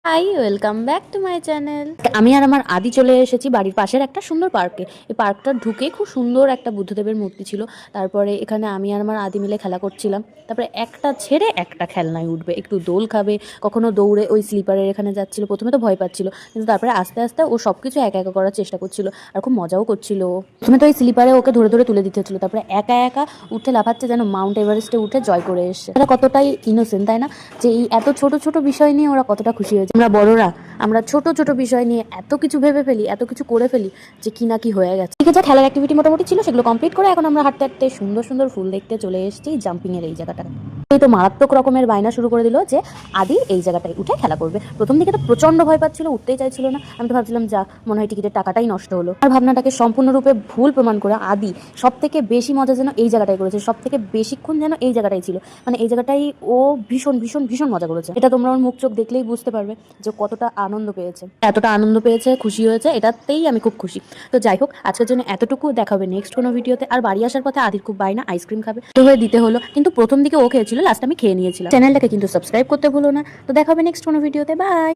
High, welcome back to my channel. আমি আর আমার আদি চলে এসেছি বাড়ির পাশের একটা সুন্দর পার্কে। এই পার্কটা ঢুকে খুব সুন্দর একটা বুদ্ধদেবের মূর্তি ছিল। তারপরে এখানে আমি আর আমার আদি মিলে খেলা করছিলাম। তারপরে একটা ছেড়ে একটা খেলনায় উঠবে, একটু দোল খাবে, কখনো দৌড়ে ওই স্লিপারের এখানে যাচ্ছিল। প্রথমে তো ভয় পাচ্ছিল, কিন্তু তারপরে আস্তে আস্তে ও সবকিছু একা একা করার চেষ্টা করছিল আর খুব মজাও করছিল। প্রথমে তো ওই স্লিপারে ওকে ধরে ধরে তুলে দিতে হচ্ছিল, তারপরে একা একা উঠে লাফাচ্ছে যেন মাউন্ট এভারেস্টে উঠে জয় করে এসছে। এটা কতটাই ইনোসেন্ট, তাই না? যে এই এত ছোট ছোট বিষয় নিয়ে ওরা কতটা খুশি হয়েছে। আমরা বড়রা আমরা ছোট ছোট বিষয় নিয়ে এত কিছু ভেবে ফেলি, এত কিছু করে ফেলি যে কি না কি হয়ে গেছে। ঠিক আছে, খেলার অ্যাক্টিভিটি মোটামুটি ছিল, সেগুলো কমপ্লিট করে এখন আমরা হাঁটতে হাঁটতে সুন্দর সুন্দর ফুল দেখতে চলে এসেছি জাম্পিং এর এই জায়গাটা। এই তো মারাত্মক রকমের বায়না শুরু করে দিল যে আদি এই জায়গাটায় উঠে খেলা করবে। প্রথম দিকে তো প্রচন্ড ভয় পাচ্ছিল, উঠতেই চাইছিল না। আমি তো ভাবছিলাম যা, মনে হয় টিকিটের টাকাটাই নষ্ট হলো। আর ভাবনাটাকে সম্পূর্ণরূপে ভুল প্রমাণ করে আদি সব থেকে বেশি মজা যেন এই জায়গাটাই করেছে, সব থেকে বেশিক্ষণ যেন এই জায়গাটাই ছিল। মানে এই জায়গাটাই ও ভীষণ ভীষণ ভীষণ মজা করেছে। এটা তোমরা ওর মুখ চোখ দেখলেই বুঝতে পারবে যে কতটা আনন্দ পেয়েছে, এতটা আনন্দ পেয়েছে, খুশি হয়েছে, এটাতেই আমি খুব খুশি। তো যাই হোক, আজকের জন্য এতটুকু। দেখা হবে নেক্সট কোনো ভিডিওতে। আর বাড়ি আসার পথে আদির খুব বায়না আইসক্রিম খাবে, তো হয়ে দিতে হলো। কিন্তু প্রথম দিকে ও খেয়েছিল, লাস্ট আমি খেয়ে নিয়েছিলাম। চ্যানেলটাকে কিন্তু সাবস্ক্রাইব করতে ভুলো না। তো দেখা হবে নেক্সট কোনো ভিডিওতে। বাই।